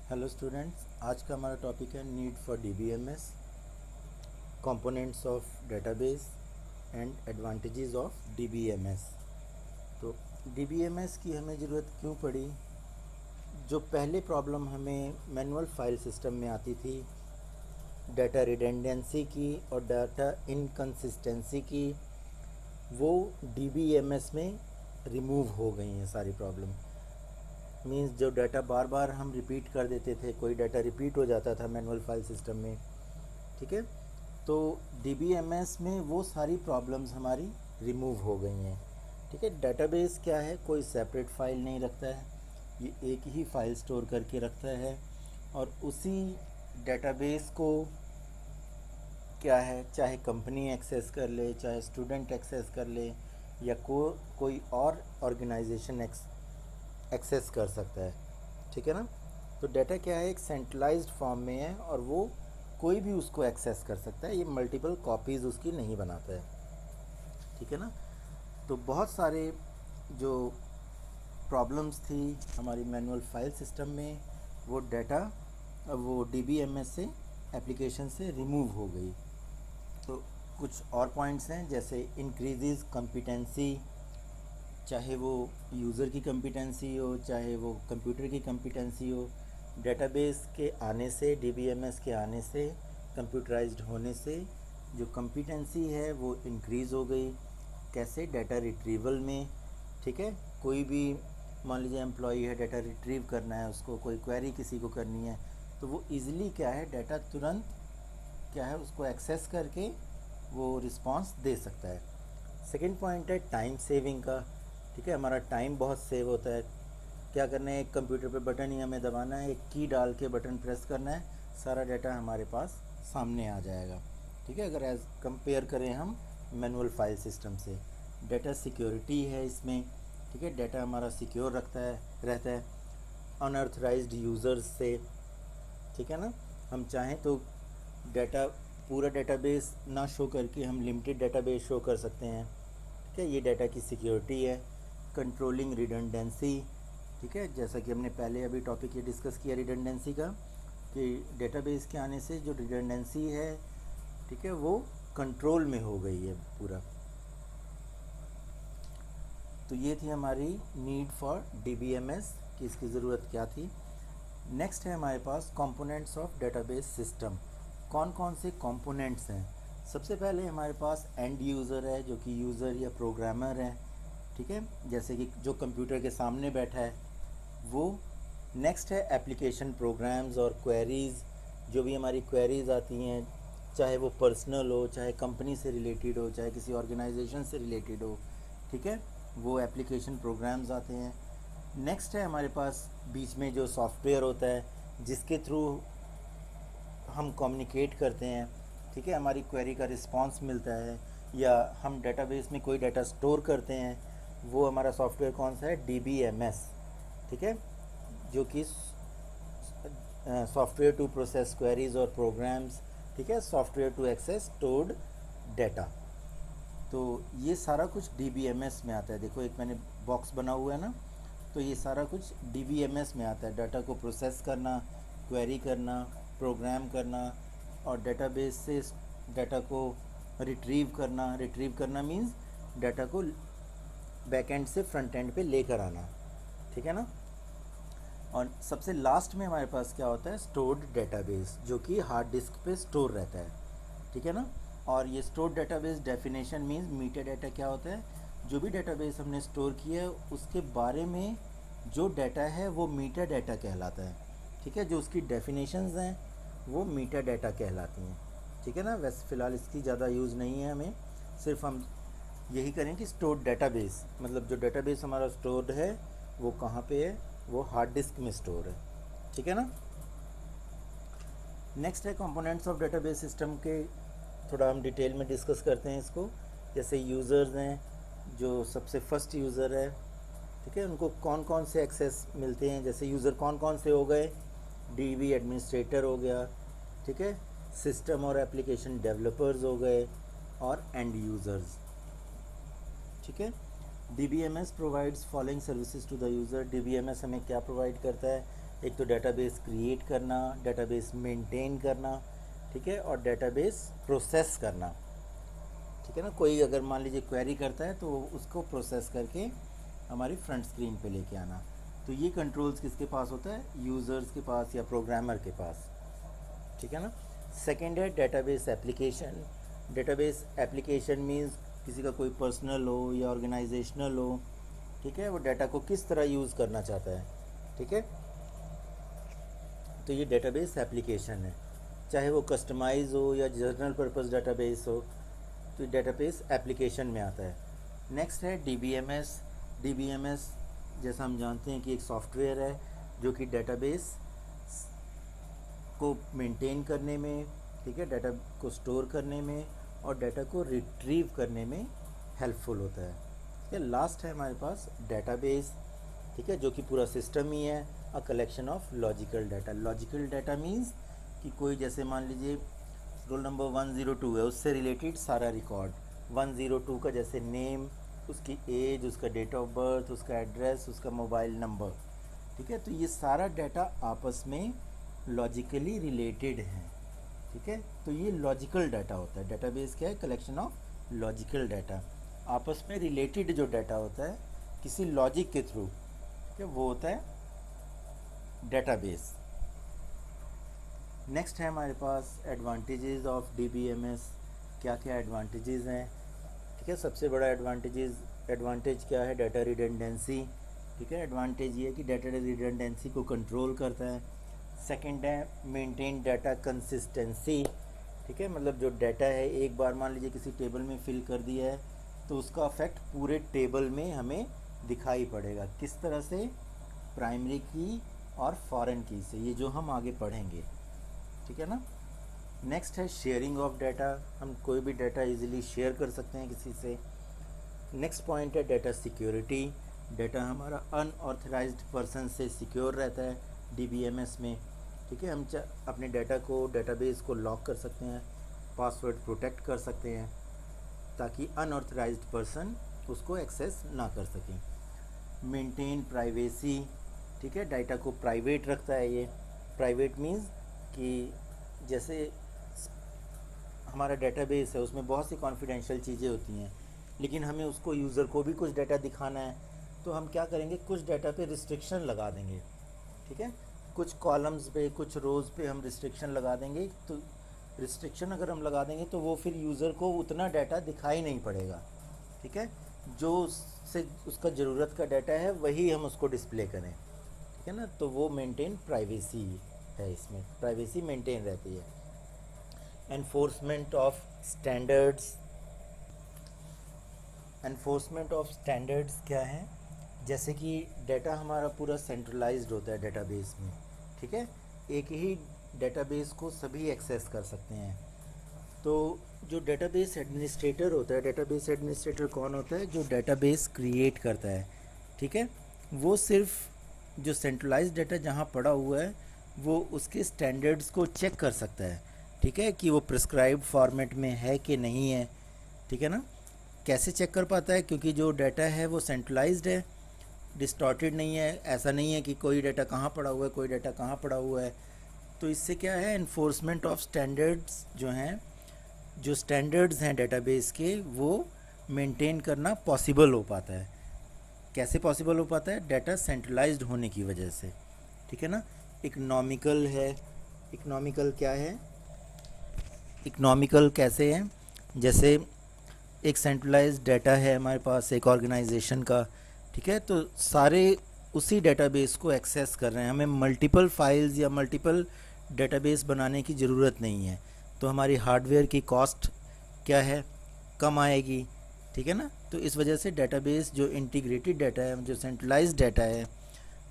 Hello students, आज का हमारा टॉपिक है need for DBMS, components of database and advantages of DBMS. तो डीबीएमएस की हमें ज़रूरत क्यों पड़ी? जो पहले प्रॉब्लम हमें मैनुअल फाइल सिस्टम में आती थी, डाटा रिडेंडेंसी की और डाटा इनकंसिस्टेंसी की, वो डीबीएमएस में रिमूव हो गई हैं सारी प्रॉब्लम। मीन्स जो डाटा बार बार हम रिपीट कर देते थे, कोई डाटा रिपीट हो जाता था मैनुअल फाइल सिस्टम में, ठीक है। तो डीबीएमएस में वो सारी प्रॉब्लम्स हमारी रिमूव हो गई हैं, ठीक है। डाटाबेस क्या है? कोई सेपरेट फाइल नहीं रखता है, ये एक ही फाइल स्टोर करके रखता है और उसी डाटाबेस को क्या है, चाहे कंपनी एक्सेस कर ले, चाहे स्टूडेंट एक्सेस कर ले, या कोई और ऑर्गेनाइजेशन एक्सेस कर सकता है, ठीक है ना। तो डाटा क्या है, एक सेंट्रलाइज्ड फॉर्म में है और वो कोई भी उसको एक्सेस कर सकता है, ये मल्टीपल कॉपीज़ उसकी नहीं बनाता है, ठीक है ना। तो बहुत सारे जो प्रॉब्लम्स थी हमारी मैनुअल फाइल सिस्टम में, वो डाटा वो डीबीएमएस से एप्लीकेशन से रिमूव हो गई। तो कुछ और पॉइंट्स हैं, जैसे इंक्रीजेज कॉम्पिटेंसी, चाहे वो यूज़र की कॉम्पिटेंसी हो, चाहे वो कंप्यूटर की कॉम्पिटेंसी हो। डेटाबेस के आने से, डीबीएमएस के आने से, कंप्यूटराइज्ड होने से जो कॉम्पिटेंसी है वो इंक्रीज़ हो गई। कैसे? डाटा रिट्रीवल में, ठीक है। कोई भी मान लीजिए एम्प्लॉई है, डाटा रिट्रीव करना है उसको, कोई क्वेरी किसी को करनी है, तो वो इजीली क्या है, डाटा तुरंत क्या है उसको एक्सेस करके वो रिस्पांस दे सकता है। सेकेंड पॉइंट है टाइम सेविंग का, ठीक है। हमारा टाइम बहुत सेव होता है। क्या करना है, एक कंप्यूटर पे बटन ही हमें दबाना है, एक की डाल के बटन प्रेस करना है, सारा डाटा हमारे पास सामने आ जाएगा, ठीक है। अगर एज कंपेयर करें हम मैनुअल फाइल सिस्टम से, डाटा सिक्योरिटी है इसमें, ठीक है। डाटा हमारा सिक्योर रहता है अनऑथराइज्ड यूज़र्स से, ठीक है ना। हम चाहें तो डाटा पूरा डेटाबेस ना शो करके हम लिमिटेड डेटाबेस शो कर सकते हैं, ठीक है। ये डाटा की सिक्योरिटी है। कंट्रोलिंग रिडंडेंसी, ठीक है, जैसा कि हमने पहले अभी टॉपिक ये डिस्कस किया रिडंडेंसी का, कि डेटाबेस के आने से जो रिडंडेंसी है, ठीक है, वो कंट्रोल में हो गई है पूरा। तो ये थी हमारी नीड फॉर डीबीएमएस कि इसकी ज़रूरत क्या थी। नेक्स्ट है हमारे पास कंपोनेंट्स ऑफ डेटाबेस सिस्टम। कौन कौन से कंपोनेंट्स हैं? सबसे पहले हमारे पास एंड यूज़र है, जो कि यूज़र या प्रोग्रामर है, ठीक है, जैसे कि जो कंप्यूटर के सामने बैठा है वो। नेक्स्ट है एप्लीकेशन प्रोग्राम्स और क्वेरीज़, जो भी हमारी क्वेरीज़ आती हैं, चाहे वो पर्सनल हो, चाहे कंपनी से रिलेटेड हो, चाहे किसी ऑर्गेनाइजेशन से रिलेटेड हो, ठीक है, वो एप्लीकेशन प्रोग्राम्स आते हैं। नेक्स्ट है हमारे पास बीच में जो सॉफ्टवेयर होता है, जिसके थ्रू हम कम्युनिकेट करते हैं, ठीक है, हमारी क्वेरी का रिस्पांस मिलता है, या हम डेटाबेस में कोई डाटा स्टोर करते हैं, वो हमारा सॉफ्टवेयर कौन सा है? डीबीएमएस, ठीक है, जो कि सॉफ्टवेयर टू प्रोसेस क्वेरीज और प्रोग्राम्स, ठीक है, software to access stored data. तो ये सारा कुछ डीबीएमएस में आता है। देखो एक मैंने बॉक्स बना हुआ है ना, तो ये सारा कुछ डीबीएमएस में आता है। डाटा को प्रोसेस करना, क्वेरी करना, प्रोग्राम करना, और डेटाबेस से डाटा को रिट्रीव करना मीन्स डाटा को बैक एंड से फ्रंट एंड पे लेकर आना, ठीक है ना। और सबसे लास्ट में हमारे पास क्या होता है? स्टोर्ड डेटाबेस, जो कि हार्ड डिस्क पे स्टोर रहता है, ठीक है ना। और ये stored database definition means meta data क्या होता है? जो भी डेटाबेस हमने स्टोर किया है उसके बारे में जो डाटा है वो मीटा डाटा कहलाता है, ठीक है। जो उसकी डेफिनेशंस हैं वो मीटा डाटा कहलाती हैं, ठीक है ना। वैसे फ़िलहाल इसकी ज़्यादा यूज़ नहीं है हमें, सिर्फ हम यही करें कि स्टोर्ड डेटाबेस मतलब जो डेटाबेस हमारा स्टोर्ड है वो कहाँ पे है? वो हार्ड डिस्क में स्टोर है, ठीक है ना। नेक्स्ट है कंपोनेंट्स ऑफ डेटाबेस सिस्टम के, थोड़ा हम डिटेल में डिस्कस करते हैं इसको। जैसे यूज़र्स हैं, जो सबसे फर्स्ट यूज़र है, ठीक है, उनको कौन कौन से एक्सेस मिलते हैं? जैसे यूज़र कौन कौन से हो गए? डीबी एडमिनिस्ट्रेटर हो गया, ठीक है, सिस्टम और एप्लीकेशन डेवलपर्स हो गए, और एंड यूज़र्स, ठीक है। DBMS provides following services to the user. DBMS हमें क्या प्रोवाइड करता है? एक तो डेटाबेस क्रिएट करना, डेटाबेस मेंटेन करना, ठीक है, और डेटाबेस प्रोसेस करना, ठीक है ना। कोई अगर मान लीजिए क्वेरी करता है तो उसको प्रोसेस करके हमारी फ्रंट स्क्रीन पे लेके आना। तो ये कंट्रोल्स किसके पास होता है? यूज़र्स के पास या प्रोग्रामर के पास, ठीक है ना। सेकेंड है database application. Database application means किसी का कोई पर्सनल हो या ऑर्गेनाइजेशनल हो, ठीक है, वो डाटा को किस तरह यूज़ करना चाहता है, ठीक है। तो ये डेटाबेस एप्लीकेशन है, चाहे वो कस्टमाइज हो या जनरल पर्पस डेटाबेस हो, तो ये डेटाबेस एप्लीकेशन में आता है। नेक्स्ट है डीबीएमएस। डीबीएमएस जैसा हम जानते हैं कि एक सॉफ्टवेयर है जो कि डेटाबेस को मेंटेन करने में, ठीक है, डाटा को स्टोर करने में और डाटा को रिट्रीव करने में हेल्पफुल होता है। ये लास्ट है हमारे पास डेटाबेस, ठीक है, जो कि पूरा सिस्टम ही है, a collection of logical data. Logical data means कि कोई जैसे मान लीजिए रोल नंबर 102 है, उससे रिलेटेड सारा रिकॉर्ड 102 का, जैसे नेम, उसकी एज, उसका डेट ऑफ बर्थ, उसका एड्रेस, उसका मोबाइल नंबर, ठीक है। तो ये सारा डाटा आपस में लॉजिकली रिलेटेड है, ठीक है। तो ये लॉजिकल डाटा होता है। डेटाबेस क्या है? कलेक्शन ऑफ लॉजिकल डाटा, आपस में रिलेटेड जो डाटा होता है किसी लॉजिक के थ्रू, ठीक है, वो होता है डेटाबेस। नेक्स्ट है हमारे पास एडवांटेजेस ऑफ डीबीएमएस। क्या क्या एडवांटेजेस हैं, ठीक है। सबसे बड़ा एडवांटेज क्या है? डाटा रिडंडेंसी, ठीक है। एडवांटेज ये है कि डाटा रिडंडेंसी को कंट्रोल करता है। सेकंड है मेंटेन डाटा कंसिस्टेंसी, ठीक है, मतलब जो डाटा है एक बार मान लीजिए किसी टेबल में फिल कर दिया है तो उसका इफेक्ट पूरे टेबल में हमें दिखाई पड़ेगा। किस तरह से? प्राइमरी की और फॉरेन की से, ये जो हम आगे पढ़ेंगे, ठीक है ना। नेक्स्ट है शेयरिंग ऑफ डाटा, हम कोई भी डाटा इजीली शेयर कर सकते हैं किसी से। नेक्स्ट पॉइंट है डाटा सिक्योरिटी। डाटा हमारा अनऑथराइज्ड पर्सन से सिक्योर रहता है डीबीएमएस में, ठीक है। हम अपने डाटा को, डेटाबेस को लॉक कर सकते हैं, पासवर्ड प्रोटेक्ट कर सकते हैं ताकि अनऑथराइज्ड पर्सन उसको एक्सेस ना कर सकें। मेंटेन प्राइवेसी, ठीक है, डाटा को प्राइवेट रखता है ये। प्राइवेट मीन्स कि जैसे हमारा डेटाबेस है उसमें बहुत सी कॉन्फिडेंशियल चीज़ें होती हैं, लेकिन हमें उसको यूज़र को भी कुछ डाटा दिखाना है, तो हम क्या करेंगे? कुछ डाटा पे रिस्ट्रिक्शन लगा देंगे, ठीक है। कुछ कॉलम्स पे, कुछ रोज़ पे हम रिस्ट्रिक्शन लगा देंगे। तो रिस्ट्रिक्शन अगर हम लगा देंगे तो वो फिर यूज़र को उतना डाटा दिखाई नहीं पड़ेगा, ठीक है। जो उससे उसका ज़रूरत का डाटा है वही हम उसको डिस्प्ले करें, ठीक है ना। तो वो मेंटेन प्राइवेसी है, इसमें प्राइवेसी मेंटेन रहती है। Enforcement of standards. Enforcement of standards क्या है? जैसे कि डाटा हमारा पूरा सेंट्रलाइज्ड होता है डेटाबेस में, ठीक है, एक ही डेटाबेस को सभी एक्सेस कर सकते हैं। तो जो डेटाबेस एडमिनिस्ट्रेटर होता है, डेटाबेस एडमिनिस्ट्रेटर कौन होता है? जो डेटाबेस क्रिएट करता है, ठीक है। वो सिर्फ जो सेंट्रलाइज्ड डाटा जहाँ पड़ा हुआ है वो उसके स्टैंडर्ड्स को चेक कर सकता है, ठीक है, कि वो प्रिस्क्राइब्ड फॉर्मेट में है कि नहीं है, ठीक है ना। कैसे चेक कर पाता है? क्योंकि जो डाटा है वो सेंट्रलाइज्ड है, डिस्टॉर्टेड नहीं है। ऐसा नहीं है कि कोई डाटा कहाँ पड़ा हुआ है, कोई डाटा कहाँ पड़ा हुआ है। तो इससे क्या है? इन्फोर्समेंट ऑफ स्टैंडर्ड्स जो हैं, जो स्टैंडर्ड्स हैं डेटाबेस के, वो मेंटेन करना पॉसिबल हो पाता है। कैसे पॉसिबल हो पाता है? डाटा सेंट्रलाइज्ड होने की वजह से, ठीक है ना। इकोनॉमिकल है। इकोनॉमिकल क्या है? इकोनॉमिकल कैसे है? जैसे एक सेंट्रलाइज्ड डाटा है हमारे पास एक ऑर्गेनाइजेशन का, ठीक है, तो सारे उसी डेटाबेस को एक्सेस कर रहे हैं, हमें मल्टीपल फाइल्स या मल्टीपल डेटाबेस बनाने की ज़रूरत नहीं है। तो हमारी हार्डवेयर की कॉस्ट क्या है? कम आएगी, ठीक है ना। तो इस वजह से डेटाबेस जो इंटीग्रेटेड डाटा है, जो सेंट्रलाइज्ड डाटा है,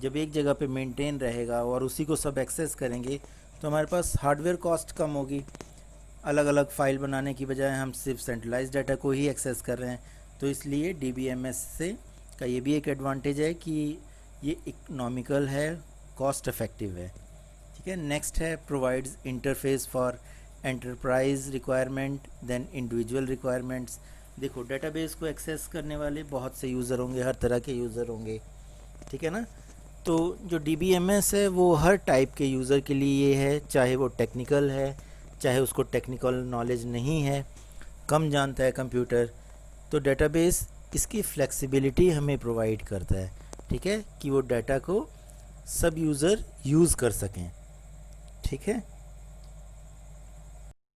जब एक जगह पे मेंटेन रहेगा और उसी को सब एक्सेस करेंगे तो हमारे पास हार्डवेयर कॉस्ट कम होगी। अलग अलग फ़ाइल बनाने की बजाय हम सिर्फ सेंट्रलाइज्ड डाटा को ही एक्सेस कर रहे हैं। तो इसलिए डीबीएमएस से का ये भी एक एडवांटेज है कि ये इकोनॉमिकल है, कॉस्ट इफेक्टिव है, ठीक है। नेक्स्ट है provides interface for enterprise requirement then individual requirements. देखो, डेटाबेस को एक्सेस करने वाले बहुत से यूज़र होंगे, हर तरह के यूज़र होंगे, ठीक है ना। तो जो DBMS है वो हर टाइप के यूज़र के लिए ये है, चाहे वो टेक्निकल है, चाहे उसको टेक्निकल नॉलेज नहीं है, कम जानता है कंप्यूटर, तो डेटाबेस इसकी फ्लेक्सिबिलिटी हमें प्रोवाइड करता है, ठीक है, कि वो डाटा को सब यूज़र यूज़ कर सकें, ठीक है।